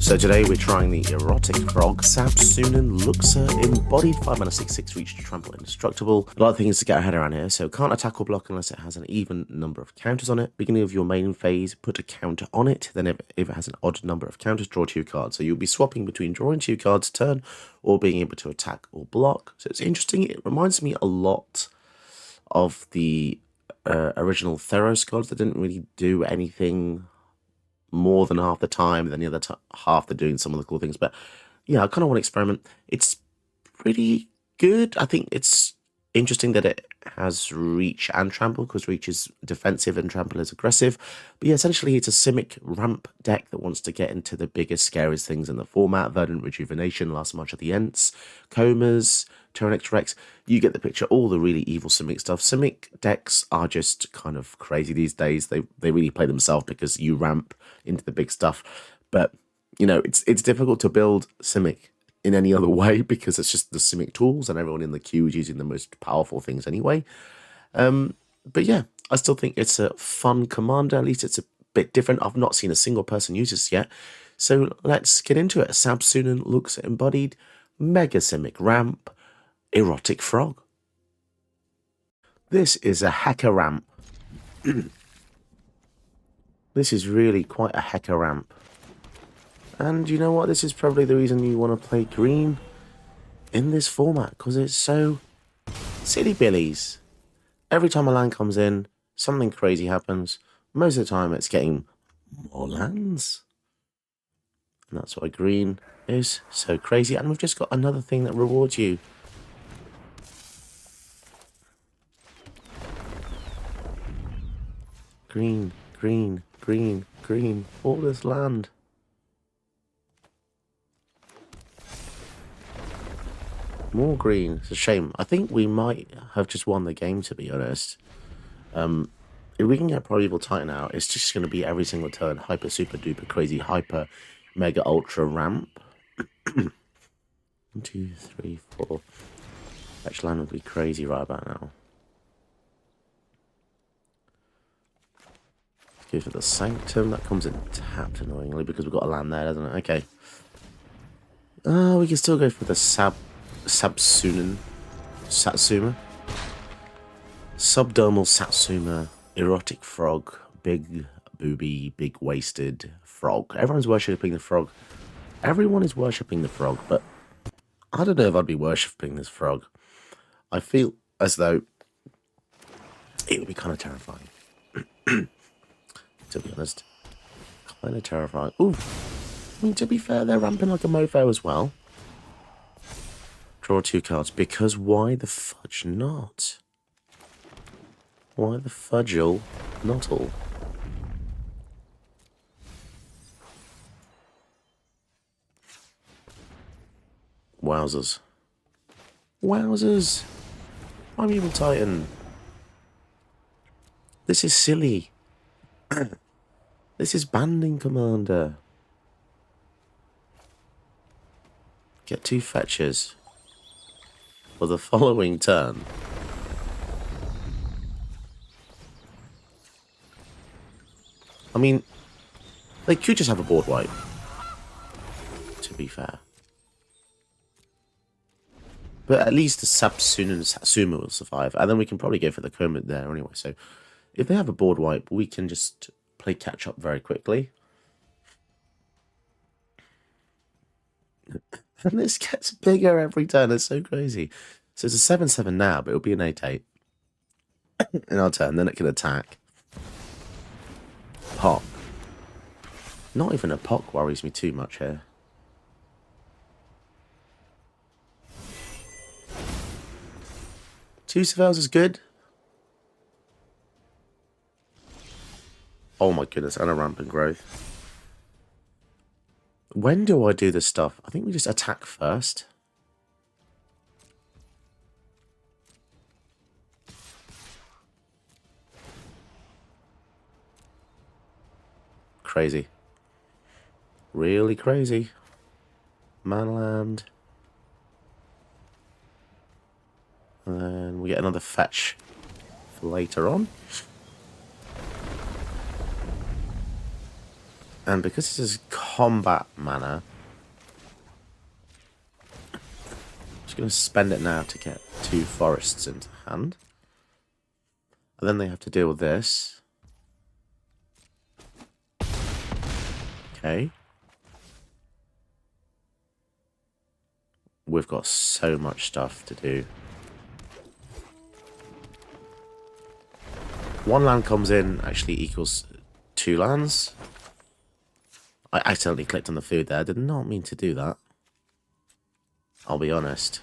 So today we're trying the erotic frog, Sab-Sunen Luxa, Embodied 5 6 6 reach to trample indestructible. A lot of things to get our head around here, so can't attack or block unless it has an even number of counters on it. Beginning of your main phase, put a counter on it, then if it has an odd number of counters, draw 2 cards. So you'll be swapping between drawing 2 cards a turn or being able to attack or block. So it's interesting, it reminds me a lot of the original Theros cards that didn't really do anything more than half the time, then the other half they're doing some of the cool things. But yeah, I kind of want to experiment. It's pretty good. I think it's interesting that it has reach and trample, because reach is defensive and trample is aggressive. But yeah, essentially it's a Simic ramp deck that wants to get into the biggest, scariest things in the format. Verdant Rejuvenation, Last March of the Ents, Comas, Tyrannex Rex. You get the picture, all the really evil Simic stuff. Simic decks are just kind of crazy these days. They really play themselves because you ramp into the big stuff. But, you know, it's difficult to build Simic in any other way because it's just the Simic tools and everyone in the queue is using the most powerful things anyway. But yeah, I still think it's a fun commander. At least it's a bit different. I've not seen a single person use this yet. So let's get into it. Sab-Sunen Luxa Embodied, Mega Simic Ramp, Erotic Frog. This is a hacker ramp. This is really quite a hacker ramp. And you know what? This is probably the reason you want to play green in this format, because it's so silly billies. Every time a land comes in, something crazy happens. Most of the time it's getting more lands. And that's why green is so crazy. And we've just got another thing that rewards you. Green, green, green, green. All this land. More green. It's a shame. I think we might have just won the game, to be honest. If we can get Primeval Titan out, it's just going to be every single turn hyper, super, duper, crazy, hyper, mega, ultra ramp. 1, 2, 3, 4. Fetch land would be crazy right about now. Let's go for the Sanctum. That comes in tapped, annoyingly, because we've got a land there, doesn't it? Okay. We can still go for the Sab-Sunen Satsuma. Subdermal Satsuma, erotic frog, big booby, big waisted frog. Everyone's worshipping the frog. Everyone is worshipping the frog, but I don't know if I'd be worshipping this frog. I feel as though it would be kind of terrifying. To be honest. Kind of terrifying. Ooh. I mean, to be fair, they're ramping like a mofo as well. Draw 2 cards, because why the fudge not? Why the fudgel not all? Wowzers. Wowzers! Primeval Titan. This is silly. This is banding commander. Get 2 fetchers for the following turn. I mean, they could just have a board wipe, to be fair. But at least the Sab-Sunen and Satsuma will survive, and then we can probably go for the Kermit there anyway. So if they have a board wipe, we can just play catch up very quickly. And this gets bigger every turn. It's so crazy. So it's a 7/7 now, but it'll be an 8/8 in our turn. Then it can attack. Pop. Not even a POC worries me too much here. Two Savels is good. Oh my goodness, and a rampant growth. When do I do this stuff? I think we just attack first. Crazy. Really crazy. Manland. And then we get another fetch for later on. And because this is combat mana, I'm just going to spend it now to get 2 forests into hand. And then they have to deal with this. Okay. We've got so much stuff to do. 1 land comes in actually equals 2 lands. I accidentally clicked on the food there. I did not mean to do that. I'll be honest.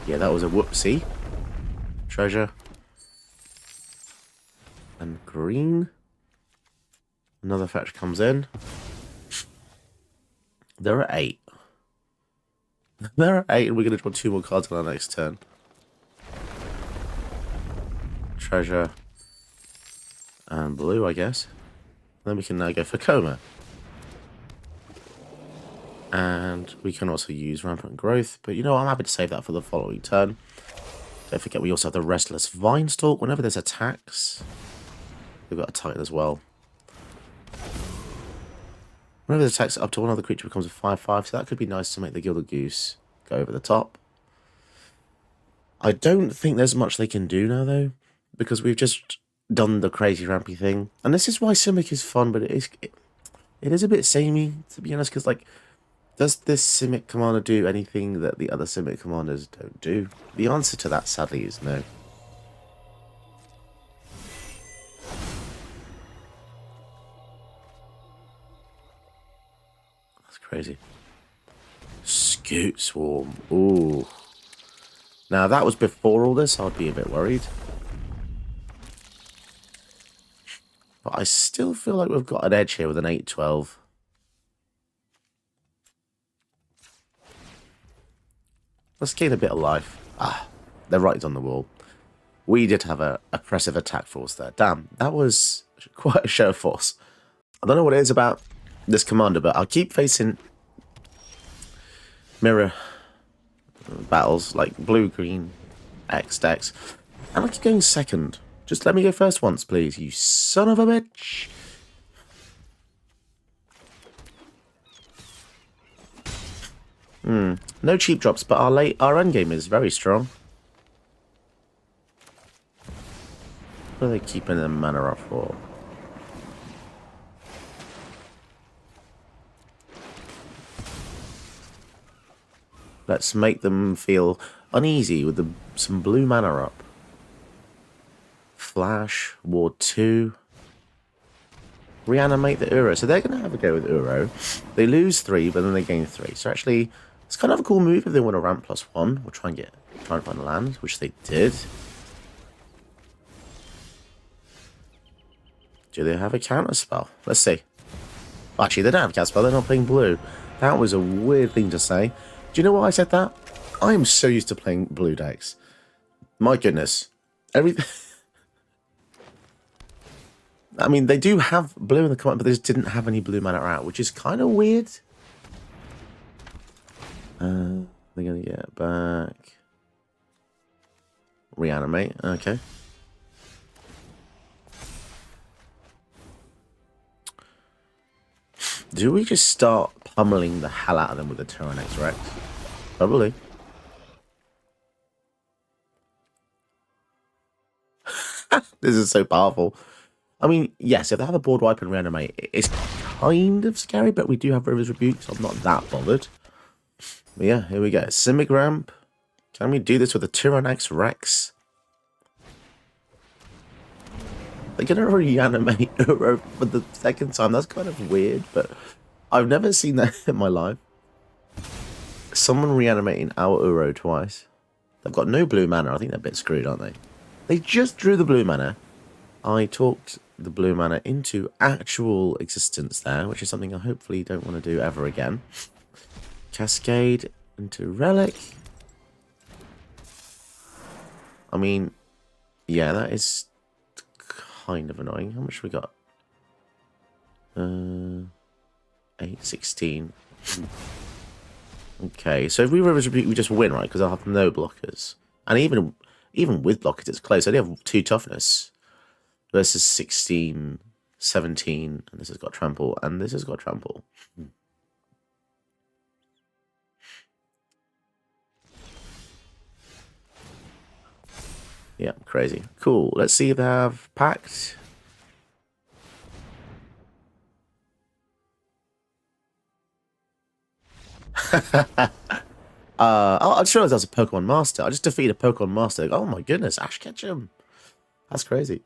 Yeah, that was a whoopsie. Treasure. And green. Another fetch comes in. There are 8. There are 8, and we're going to draw 2 more cards on our next turn. Treasure. And blue, I guess. Then we can now go for coma. And we can also use rampant growth. But you know, I'm happy to save that for the following turn. Don't forget we also have the restless vine stalk. Whenever there's attacks, we've got a titan as well. Whenever there's attacks up to one other creature becomes a 5/5, so that could be nice to make the Gilded Goose go over the top. I don't think there's much they can do now though, because we've just done the crazy rampy thing. And this is why Simic is fun, but it is a bit samey, to be honest, because like, does this Simic commander do anything that the other Simic commanders don't do? The answer to that, sadly, is no. That's crazy. Scoot Swarm. Ooh. Now, that was before all this. I'd be a bit worried. But I still feel like we've got an edge here with an 8/12. Let's gain a bit of life. Ah, they're right on the wall. We did have a oppressive attack force there. Damn, that was quite a show of force. I don't know what it is about this commander, but I'll keep facing mirror battles like blue, green, X decks. And I keep going second. Just let me go first once, please, you son of a bitch. No cheap drops, but our end game is very strong. What are they keeping the mana up for? Let's make them feel uneasy with some blue mana up. Flash, Ward 2. Reanimate the Uro. So they're going to have a go with Uro. They lose 3, but then they gain 3. So actually, it's kind of a cool move if they want to ramp +1. We'll try and find a land, which they did. Do they have a counter spell? Let's see. Actually, they don't have a counter spell. They're not playing blue. That was a weird thing to say. Do you know why I said that? I am so used to playing blue decks. My goodness. Everything. I mean, they do have blue in the command, but they just didn't have any blue mana out, which is kind of weird. They're going to get back. Reanimate. Okay. Do we just start pummeling the hell out of them with the Tyrannex Rex? Probably. This is so powerful. I mean, yes, if they have a board wipe and reanimate, it's kind of scary, but we do have River's Rebuke, so I'm not that bothered. But yeah, here we go. Simic Ramp. Can we do this with a Tyrannex Rex? They're going to reanimate Uro for the second time. That's kind of weird, but I've never seen that in my life. Someone reanimating our Uro twice. They've got no blue mana. I think they're a bit screwed, aren't they? They just drew the blue mana. I talked the blue mana into actual existence there, which is something I hopefully don't want to do ever again. Cascade into Relic. I mean, yeah, that is kind of annoying. How much we got? 8, 16. Okay, so if we River's Rebuke, we just win, right? Because I'll have no blockers. And even Even with blockage, it's close. I only have 2 toughness versus 16, 17, and this has got trample, and this has got trample. Yeah, crazy. Cool. Let's see if they have packed. I just realized I was a Pokemon Master. I just defeated a Pokemon Master. Like, oh my goodness, Ash Ketchum. That's crazy.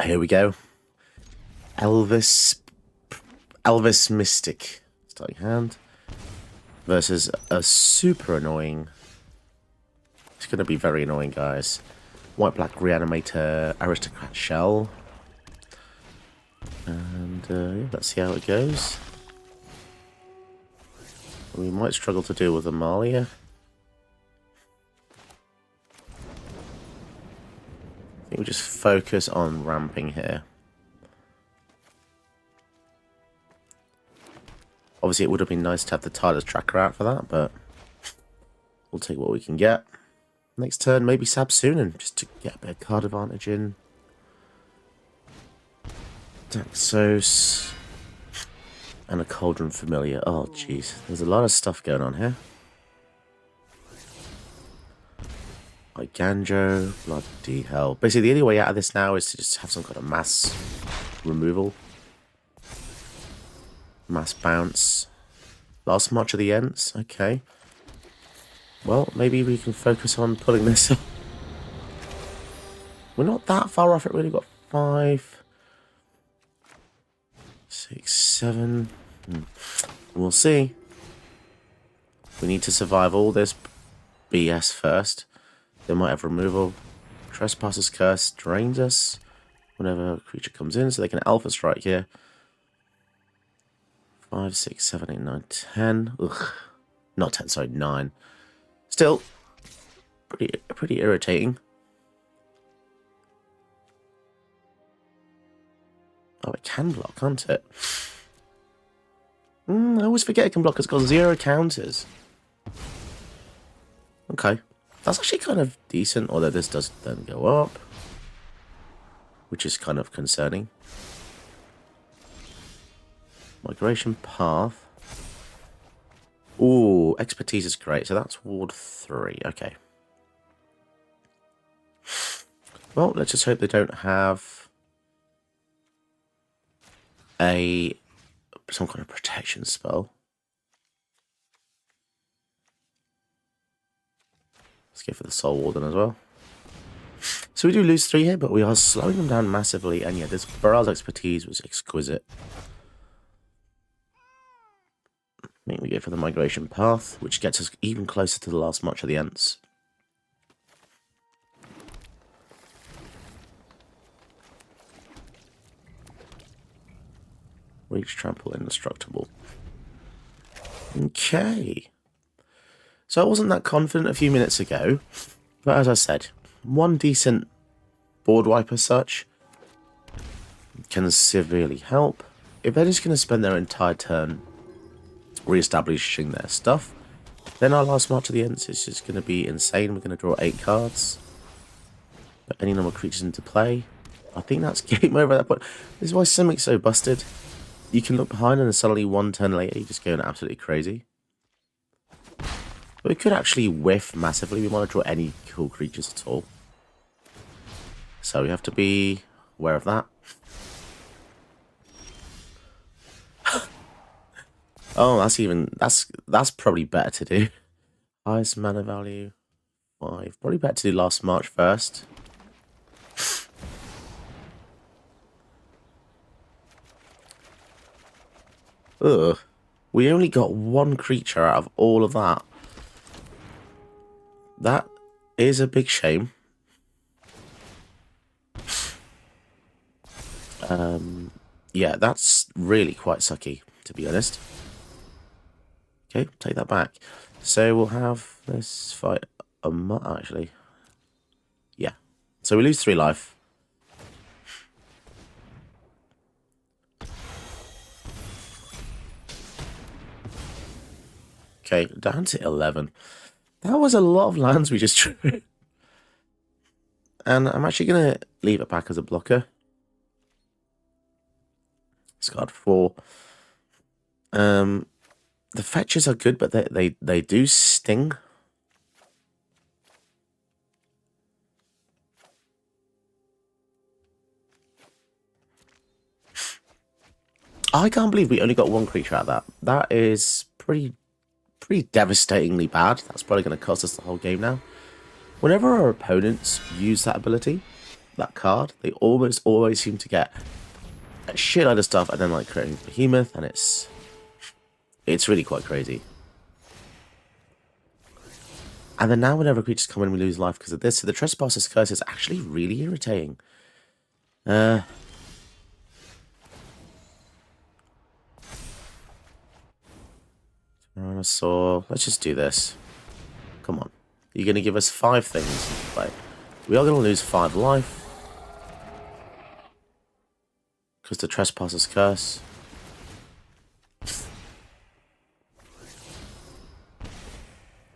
Here we go. Elvis Mystic. Starting hand. Versus a super annoying. It's going to be very annoying, guys. White Black Reanimator Aristocrat Shell. And yeah, let's see how it goes. We might struggle to deal with Amalia. I think we just focus on ramping here. Obviously, it would have been nice to have the Tyler's tracker out for that, but we'll take what we can get. Next turn, maybe Sab-Sunen, just to get a bit of card advantage in. Daxos. And a Cauldron Familiar. Oh, jeez. There's a lot of stuff going on here. Ganjo, bloody hell. Basically, the only way out of this now is to just have some kind of mass removal. Mass bounce. Last march of the Ents. Okay. Well, maybe we can focus on pulling this up. We're not that far off it, really. Got 5, 6, 7. We'll see. We need to survive all this BS first. They might have removal. Trespasser's Curse drains us whenever a creature comes in, so they can Alpha Strike here. 5, 6, 7, 8, 9, 10. Ugh. Not 10, sorry, 9. Still, pretty irritating. Oh, it can block, can't it? I always forget it can block. It's got 0 counters. Okay. That's actually kind of decent, although this does then go up. Which is kind of concerning. Migration Path. Ooh, Expertise is great. So that's Ward 3. Okay. Well, let's just hope they don't have some kind of protection spell. Let's go for the Soul Warden as well. So we do lose 3 here, but we are slowing them down massively. And yeah, this Burrell's Expertise was exquisite. I think we go for the Migration Path, which gets us even closer to the last march of the Ents. Reach, Trample, Indestructible. Okay. So I wasn't that confident a few minutes ago, but as I said, one decent board wipe as such can severely help. If they're just going to spend their entire turn re-establishing their stuff, then our last march of the Ents is just going to be insane. We're going to draw 8 cards, put any number of creatures into play. I think that's game over at that point. This is why Simic's so busted. You can look behind and then suddenly one turn later you're just going absolutely crazy. But we could actually whiff massively. We want to draw any cool creatures at all. So we have to be aware of that. Oh, that's probably better to do. Highest mana value 5. Probably better to do last march first. Ugh. We only got 1 creature out of all of that. That is a big shame. Yeah, that's really quite sucky, to be honest. Okay, take that back. So we'll have this fight actually. Yeah. So we lose 3 life. Okay, down to 11. That was a lot of lands we just drew. And I'm actually going to leave it back as a blocker. Discard 4. The fetches are good, but they do sting. I can't believe we only got one creature out of that. That is pretty devastatingly bad. That's probably going to cost us the whole game now. Whenever our opponents use that ability, that card, they almost always seem to get a shitload of stuff and then like creating Behemoth, and it's really quite crazy. And then now whenever creatures come in, we lose life because of this. So the Trespasser's Curse is actually really irritating. So let's just do this. Come on. You're going to give us 5 things. Like, we are going to lose 5 life. Because the Trespasser's Curse.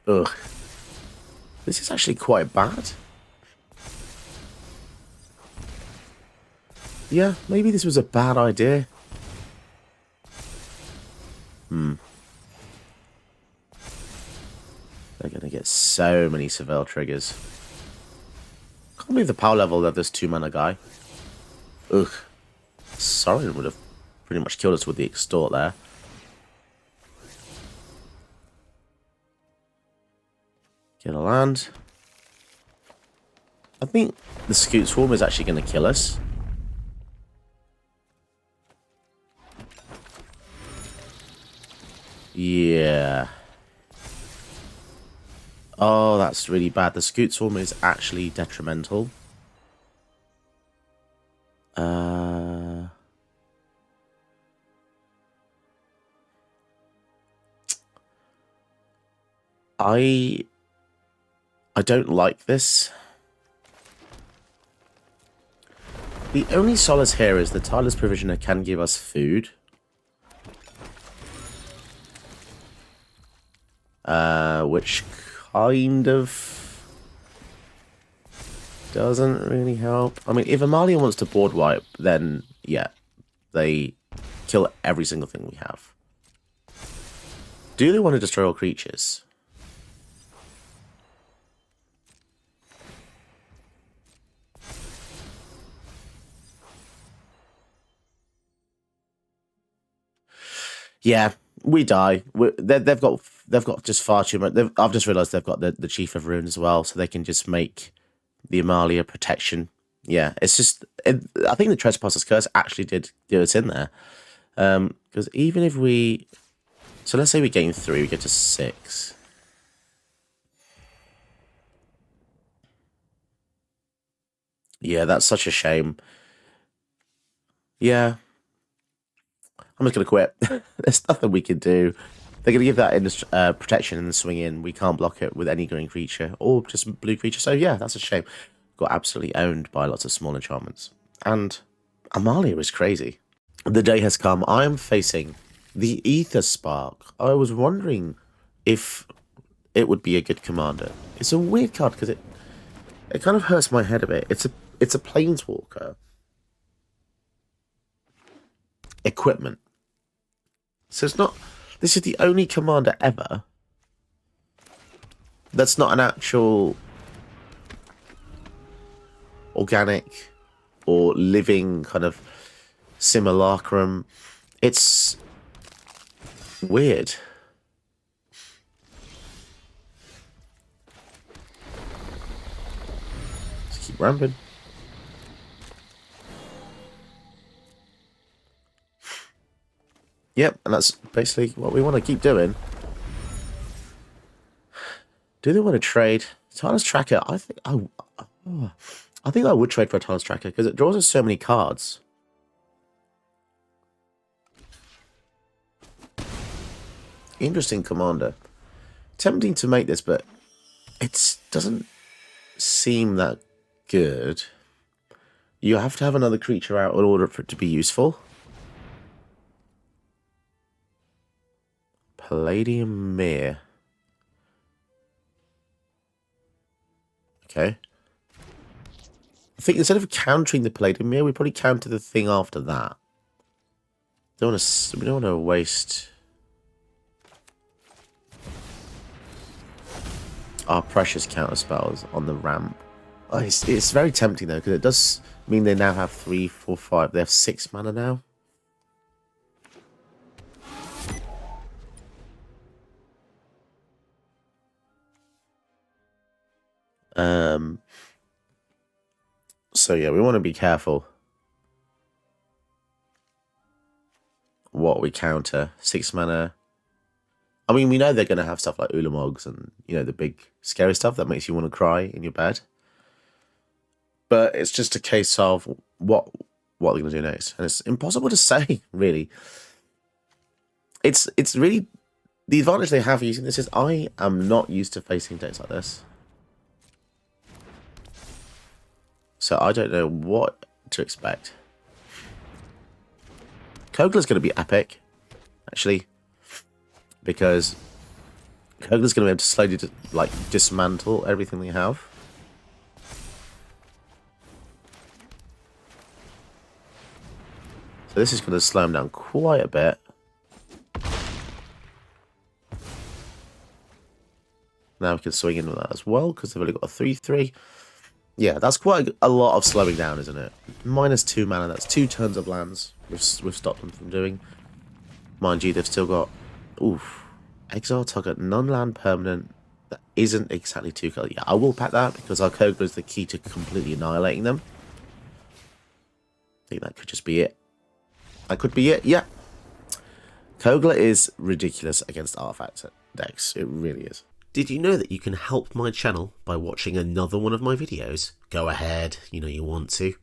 Ugh. This is actually quite bad. Yeah, maybe this was a bad idea. They're going to get so many Seville triggers. Can't believe the power level of this 2-mana guy. Ugh. Sorin would have pretty much killed us with the Extort there. Get a land. I think the Scoot Swarm is actually going to kill us. Yeah. Oh, that's really bad. The Scoot Swarm is actually detrimental. I don't like this. The only solace here is the Tireless Provisioner can give us food. Which kind of doesn't really help. I mean, if Amalia wants to board wipe, then yeah, they kill every single thing we have. Do they want to destroy all creatures? Yeah, we die. They've got just far too much. I've just realised they've got the Chief of Ruin as well, so they can just make the Amalia protection. Yeah, it's just... I think the Trespasser's Curse actually did do us in there. Because even if we... So let's say we gain 3, we get to 6. Yeah, that's such a shame. Yeah. I'm just going to quit. There's nothing we can do. They're going to give that protection and swing in. We can't block it with any green creature or just blue creature. So yeah, that's a shame. Got absolutely owned by lots of small enchantments. And Amalia is crazy. The day has come. I am facing the Ether Spark. I was wondering if it would be a good commander. It's a weird card because it kind of hurts my head a bit. It's a Planeswalker. Equipment. So it's not... This is the only commander ever that's not an actual organic or living kind of simulacrum. It's weird. Let's keep ramping. Yep, and that's basically what we want to keep doing. Do they want to trade? Tireless Tracker, I think I would trade for a Tireless Tracker because it draws us so many cards. Interesting commander. Tempting to make this, but it doesn't seem that good. You have to have another creature out in order for it to be useful. Palladium Mere. Okay. I think instead of countering the Palladium Mirror, we probably counter the thing after that. We don't want to waste our precious counter spells on the ramp. Oh, it's very tempting though, because it does mean they now have 3, 4, 5. They have 6 mana now. So yeah, we want to be careful what we counter. 6 mana. I mean, we know they're going to have stuff like Ulamogs and, you know, the big scary stuff that makes you want to cry in your bed. But it's just a case of what they're going to do next. And it's impossible to say, really. It's really... The advantage they have using this is I am not used to facing decks like this. So I don't know what to expect. Kogla's going to be epic, actually. Because Kogla's going to be able to slowly dismantle everything they have. So this is going to slow them down quite a bit. Now we can swing in with that as well, because they've only got a 3/3. Yeah, that's quite a lot of slowing down, isn't it? -2 mana, that's 2 turns of lands we've stopped them from doing. Mind you, they've still got... Oof. Exile target non-land permanent. That isn't exactly too color. Yeah, I will pack that, because our Kogla is the key to completely annihilating them. I think that could just be it. That could be it, yeah. Kogla is ridiculous against artifact decks. It really is. Did you know that you can help my channel by watching another one of my videos? Go ahead, you know you want to.